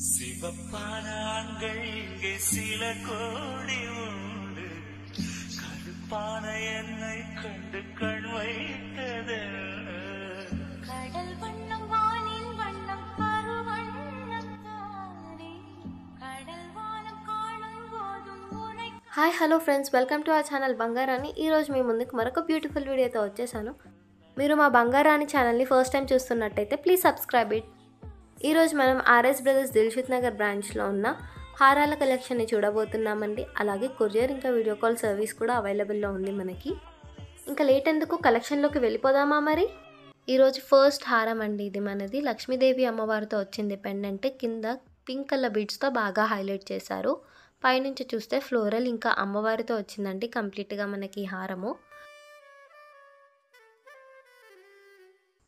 சிவப்பான ஆண்கள் இங்கே சில கோடி உண்டு, கருப்பான என்னை கண்டு கண் வைத்தது. கடல் வண்ணம் வானின் வண்ணம் பருவண்ணம் தானே, கடல் வானம் காணும் போதும் உனை. Hi hello friends, welcome to our channel Bangarani. ఈరోజు మీ ముందుకు మరొక బ్యూటిఫుల్ వీడియోతో వచ్చేసాను. మీరు మా బంగారాణి ఛానల్ని ఫస్ట్ టైం చూస్తున్నట్టయితే ప్లీజ్ సబ్స్క్రైబ్ ఇట్. ఈరోజు మనం ఆర్ఎస్ బ్రదర్స్ దిల్షుక్ నగర్ బ్రాంచ్లో ఉన్న హారాల కలెక్షన్ని చూడబోతున్నామండి. అలాగే కొరియర్ ఇంకా వీడియో కాల్ సర్వీస్ కూడా అవైలబుల్లో ఉంది మనకి. ఇంకా లేట్ ఎందుకు, కలెక్షన్లోకి వెళ్ళిపోదామా మరి. ఈరోజు ఫస్ట్ హారం అండి. ఇది మనది లక్ష్మీదేవి అమ్మవారితో వచ్చింది పెండెంట్. కింద పింక్ కలర్ బీడ్స్తో బాగా హైలైట్ చేశారు. పైనుంచి చూస్తే ఫ్లోరల్ ఇంకా అమ్మవారితో వచ్చిందండి కంప్లీట్గా మనకి ఈ హారము.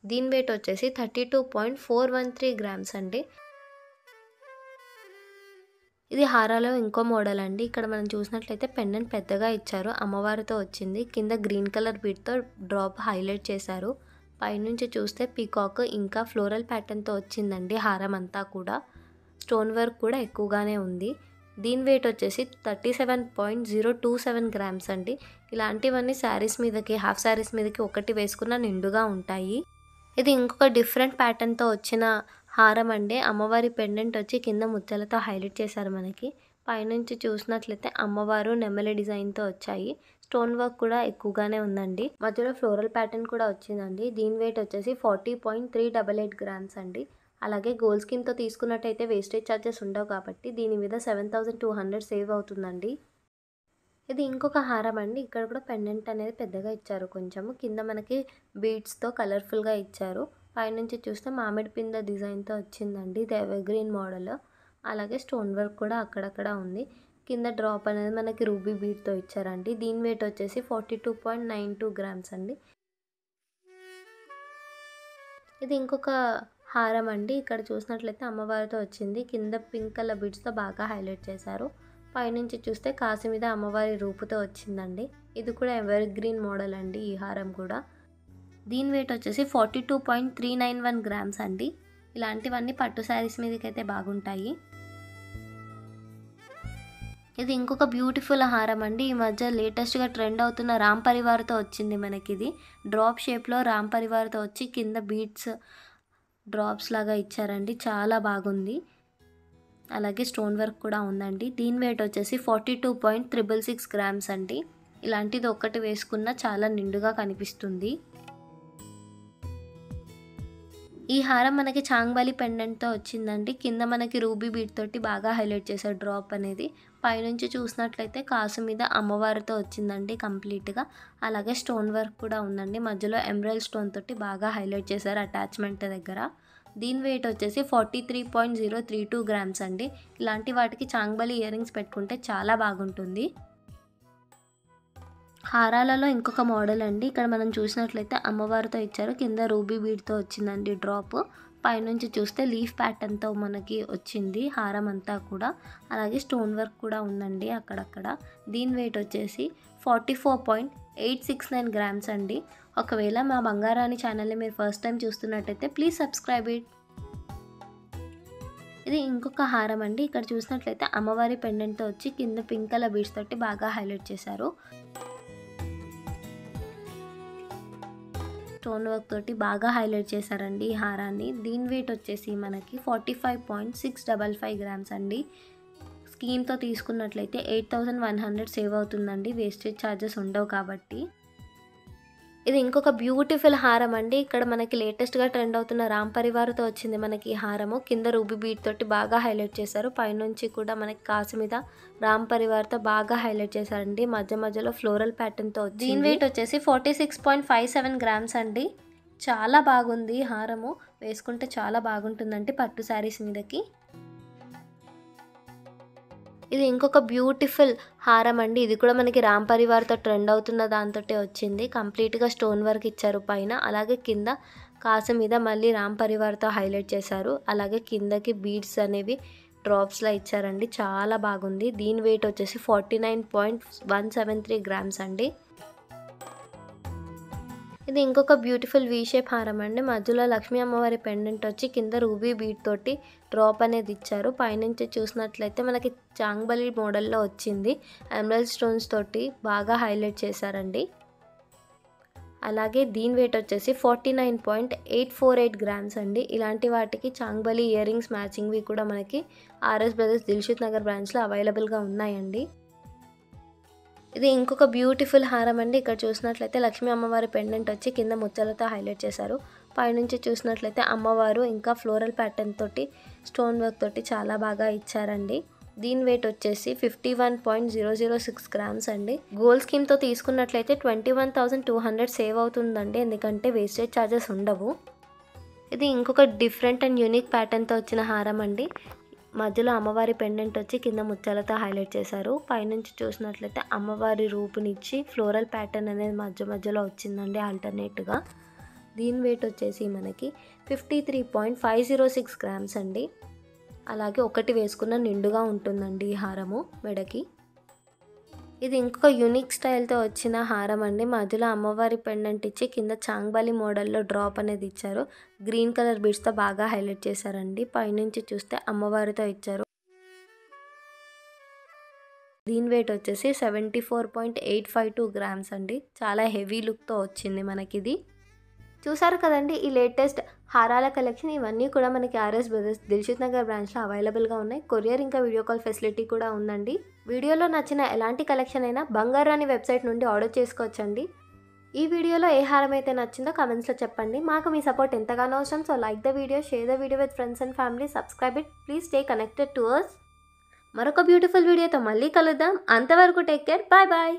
దీని వెయిట్ వచ్చేసి 32.413 గ్రామ్స్ అండి. ఇది హారాలో ఇంకో మోడల్ అండి. ఇక్కడ మనం చూసినట్లయితే పెండెంట్ పెద్దగా ఇచ్చారు, అమ్మవారితో వచ్చింది. కింద గ్రీన్ కలర్ బీడ్తో డ్రాప్ హైలైట్ చేశారు. పైనుంచి చూస్తే పీకాక్ ఇంకా ఫ్లోరల్ ప్యాటర్న్తో వచ్చిందండి హారం అంతా కూడా. స్టోన్ వర్క్ కూడా ఎక్కువగానే ఉంది. దీని వెయిట్ వచ్చేసి 37.027 గ్రామ్స్ అండి. ఇలాంటివన్నీ శారీస్ మీదకి, హాఫ్ శారీస్ మీదకి ఒకటి వేసుకున్న నిండుగా ఉంటాయి. ఇది ఇంకొక డిఫరెంట్ ప్యాటర్న్తో వచ్చిన హారం అండి. అమ్మవారి పెండెంట్ వచ్చి కింద ముత్యాలతో హైలైట్ చేశారు మనకి. పైనుంచి చూసినట్లయితే అమ్మవారు నెమలి డిజైన్తో వచ్చాయి. స్టోన్ వర్క్ కూడా ఎక్కువగానే ఉందండి. మధ్యలో ఫ్లోరల్ ప్యాటర్న్ కూడా వచ్చిందండి. దీని వెయిట్ వచ్చేసి 40.388 గ్రామ్స్ అండి. అలాగే గోల్డ్ స్కీమ్తో తీసుకున్నట్టయితే వేస్టేజ్ ఛార్జెస్ ఉండవు కాబట్టి దీని మీద 7200 సేవ్ అవుతుందండి. ఇది ఇంకొక హారం అండి. ఇక్కడ కూడా పెండెంట్ అనేది పెద్దగా ఇచ్చారు కొంచెము. కింద మనకి బీడ్స్తో కలర్ఫుల్గా ఇచ్చారు. పైనుంచి చూస్తే మామిడి పింద డిజైన్తో వచ్చిందండి. ఇది ఎవర్గ్రీన్ మోడల్. అలాగే స్టోన్ వర్క్ కూడా అక్కడక్కడ ఉంది. కింద డ్రాప్ అనేది మనకి రూబీ బీడ్తో ఇచ్చారండి. దీని వెయిట్ వచ్చేసి 42.92 గ్రామ్స్ అండి. ఇది ఇంకొక హారం అండి. ఇక్కడ చూసినట్లయితే అమ్మవారితో వచ్చింది. కింద పింక్ కలర్ బీడ్స్తో బాగా హైలైట్ చేశారు. పైనుంచి చూస్తే కాసి మీద అమ్మవారి రూపుతో వచ్చిందండి. ఇది కూడా ఎవర్ గ్రీన్ మోడల్ అండి ఈ హారం కూడా. దీని వెయిట్ వచ్చేసి 42.391 గ్రామ్స్ అండి. ఇలాంటివన్నీ పట్టు శారీస్ మీదకి అయితే బాగుంటాయి. ఇది ఇంకొక బ్యూటిఫుల్ హారం అండి. ఈ మధ్య లేటెస్ట్గా ట్రెండ్ అవుతున్న రామ్ పరివార్తో వచ్చింది మనకి. ఇది డ్రాప్ షేప్లో రామ్ పరివార్తో వచ్చి కింద బీడ్స్ డ్రాప్స్ లాగా ఇచ్చారండి. చాలా బాగుంది. అలాగే స్టోన్ వర్క్ కూడా ఉందండి. దీని వెయిట్ వచ్చేసి 42.666 గ్రామ్స్ అండి. ఇలాంటిది ఒక్కటి వేసుకున్న చాలా నిండుగా కనిపిస్తుంది. ఈ హారం మనకి చాంగ్బాలి పెండెంట్తో వచ్చిందండి. కింద మనకి రూబీ బీడ్ తోటి బాగా హైలైట్ చేశారు డ్రాప్ అనేది. పైనుంచి చూసినట్లయితే కాసు మీద అమ్మవారితో వచ్చిందండి కంప్లీట్గా. అలాగే స్టోన్ వర్క్ కూడా ఉందండి. మధ్యలో ఎమరాల్డ్ స్టోన్ తోటి బాగా హైలైట్ చేశారు అటాచ్మెంట్ దగ్గర. దీని వెయిట్ వచ్చేసి 43.032 గ్రామ్స్ అండి. ఇలాంటి వాటికి చాంగ్బాలి ఇయర్ రింగ్స్ పెట్టుకుంటే చాలా బాగుంటుంది. హారాలలో ఇంకొక మోడల్ అండి. ఇక్కడ మనం చూసినట్లయితే అమ్మవారితో ఇచ్చారు. కింద రూబీ బీడ్తో వచ్చిందండి డ్రాప్. పైనుంచి చూస్తే లీఫ్ ప్యాటర్న్తో మనకి వచ్చింది హారం అంతా కూడా. అలాగే స్టోన్ వర్క్ కూడా ఉందండి అక్కడక్కడ. దీని వెయిట్ వచ్చేసి 44.869 గ్రామ్స్ అండి. ఒకవేళ మా బంగారాణి ఛానల్ని మీరు ఫస్ట్ టైం చూస్తున్నట్టయితే ప్లీజ్ సబ్స్క్రైబ్ ఇట్. ఇది ఇంకొక హారం అండి. ఇక్కడ చూసినట్లయితే అమ్మవారి పెండెంట్తో వచ్చి కింద పింక్ కలర్ బీడ్స్ తోటి బాగా హైలైట్ చేశారు. స్టోన్ వర్క్ తోటి బాగా హైలైట్ చేశారండి ఈ హారాన్ని. దీని వెయిట్ వచ్చేసి మనకి 45.655 గ్రామ్స్ అండి. స్కీమ్తో తీసుకున్నట్లయితే 8100 సేవ్ అవుతుందండి. వేస్టేజ్ ఛార్జెస్ ఉండవు కాబట్టి. ఇది ఇంకొక బ్యూటిఫుల్ హారం అండి. ఇక్కడ మనకి లేటెస్ట్గా ట్రెండ్ అవుతున్న రామ్ పరివార్తో వచ్చింది మనకి ఈ హారము. కింద రూబీ బీడ్ తోటి బాగా హైలైట్ చేశారు. పైనుంచి కూడా మనకి కాసు మీద రామ్ పరివార్తో బాగా హైలైట్ చేశారండి. మధ్య మధ్యలో ఫ్లోరల్ ప్యాటర్న్తో వచ్చింది. దీని వెయిట్ వచ్చేసి 46.57 గ్రామ్స్ అండి. చాలా బాగుంది హారము. వేసుకుంటే చాలా బాగుంటుందండి పట్టు శారీస్ మీదకి. ఇది ఇంకొక బ్యూటిఫుల్ హారం అండి. ఇది కూడా మనకి రామ్ పరివార్తో ట్రెండ్ అవుతున్న దాంతో వచ్చింది. కంప్లీట్గా స్టోన్ వర్క్ ఇచ్చారు పైన. అలాగే కింద కాసు మీద మళ్ళీ రామ్ పరివార్తో హైలైట్ చేశారు. అలాగే కిందకి బీడ్స్ అనేవి డ్రాప్స్లా ఇచ్చారండి. చాలా బాగుంది. దీని వెయిట్ వచ్చేసి 49.173 గ్రామ్స్ అండి. ఇది ఇంకొక బ్యూటిఫుల్ వీ షేప్ హారం అండి. మధ్యలో లక్ష్మీ అమ్మవారి పెండెంట్ వచ్చి కింద రూబీ బీడ్ తోటి డ్రాప్ అనేది ఇచ్చారు. పైనుంచి చూసినట్లయితే మనకి చాంగ్బలి మోడల్లో వచ్చింది. ఎమరాల్డ్ స్టోన్స్ తోటి బాగా హైలైట్ చేశారండి. అలాగే దీని వెయిట్ వచ్చేసి 49.848 గ్రామ్స్ అండి. ఇలాంటి వాటికి చాంగ్బలి ఇయర్ రింగ్స్ మ్యాచింగ్వి కూడా మనకి ఆర్ఎస్ బ్రదర్స్ దిల్షుక్ నగర్ బ్రాంచ్లో అవైలబుల్గా ఉన్నాయండి. ఇది ఇంకొక బ్యూటిఫుల్ హారం అండి. ఇక్కడ చూసినట్లయితే లక్ష్మీ అమ్మవారి పెండెంట్ వచ్చి కింద ముత్యాలతో హైలైట్ చేశారు. పైనుంచి చూసినట్లయితే అమ్మవారు ఇంకా ఫ్లోరల్ ప్యాటర్న్ తోటి స్టోన్ వర్క్ తోటి చాలా బాగా ఇచ్చారండి. దీని వెయిట్ వచ్చేసి 51.006 గ్రామ్స్ అండి. గోల్డ్ స్కీమ్తో తీసుకున్నట్లయితే 21,200 సేవ్ అవుతుందండి, ఎందుకంటే వేస్టేజ్ ఛార్జెస్ ఉండవు. ఇది ఇంకొక డిఫరెంట్ అండ్ యూనిక్ ప్యాటర్న్తో వచ్చిన హారం అండి. మధ్యలో అమ్మవారి పెండెంట్ వచ్చి కింద ముత్యాలతో హైలైట్ చేశారు. పైనుంచి చూసినట్లయితే అమ్మవారి రూపునిచ్చి ఫ్లోరల్ ప్యాటర్న్ అనేది మధ్యలో వచ్చిందండి ఆల్టర్నేట్గా. దీని వెయిట్ వచ్చేసి మనకి 53.506 గ్రామ్స్ అండి. అలాగే ఒకటి వేసుకున్న నిండుగా ఉంటుందండి ఈ హారము మెడకి. ఇది ఇంకొక యూనిక్ స్టైల్తో వచ్చిన హారం అండి. మధ్యలో అమ్మవారి పెండెంట్ ఇచ్చి కింద చాంగ్బాలి మోడల్లో డ్రాప్ అనేది ఇచ్చారు. గ్రీన్ కలర్ బీడ్స్తో బాగా హైలైట్ చేశారండి. పైనుంచి చూస్తే అమ్మవారితో ఇచ్చారు. దీని వెయిట్ వచ్చేసి 74.852 గ్రామ్స్ అండి. చాలా హెవీ లుక్తో వచ్చింది మనకిది. చూసారు కదండి ఈ లేటెస్ట్ హారాల కలెక్షన్. ఇవన్నీ కూడా మనకి ఆర్ఎస్ బ్రదర్స్ దిల్షుక్ నగర్ బ్రాంచ్లో అవైలబుల్గా ఉన్నాయి. కొరియర్ ఇంకా వీడియో కాల్ ఫెసిలిటీ కూడా ఉందండి. వీడియోలో నచ్చిన ఎలాంటి కలెక్షన్ అయినా బంగారాణి వెబ్సైట్ నుండి ఆర్డర్ చేసుకోవచ్చండి. ఈ వీడియోలో ఏ హారం అయితే నచ్చిందో కమెంట్స్లో చెప్పండి. మాకు మీ సపోర్ట్ ఎంతగానో అవసరం. So like the video, share the video with friends and family, subscribe it. Please stay connected to us. మరొక బ్యూటిఫుల్ వీడియోతో మళ్ళీ కలుద్దాం. అంతవరకు టేక్ కేర్. Bye bye.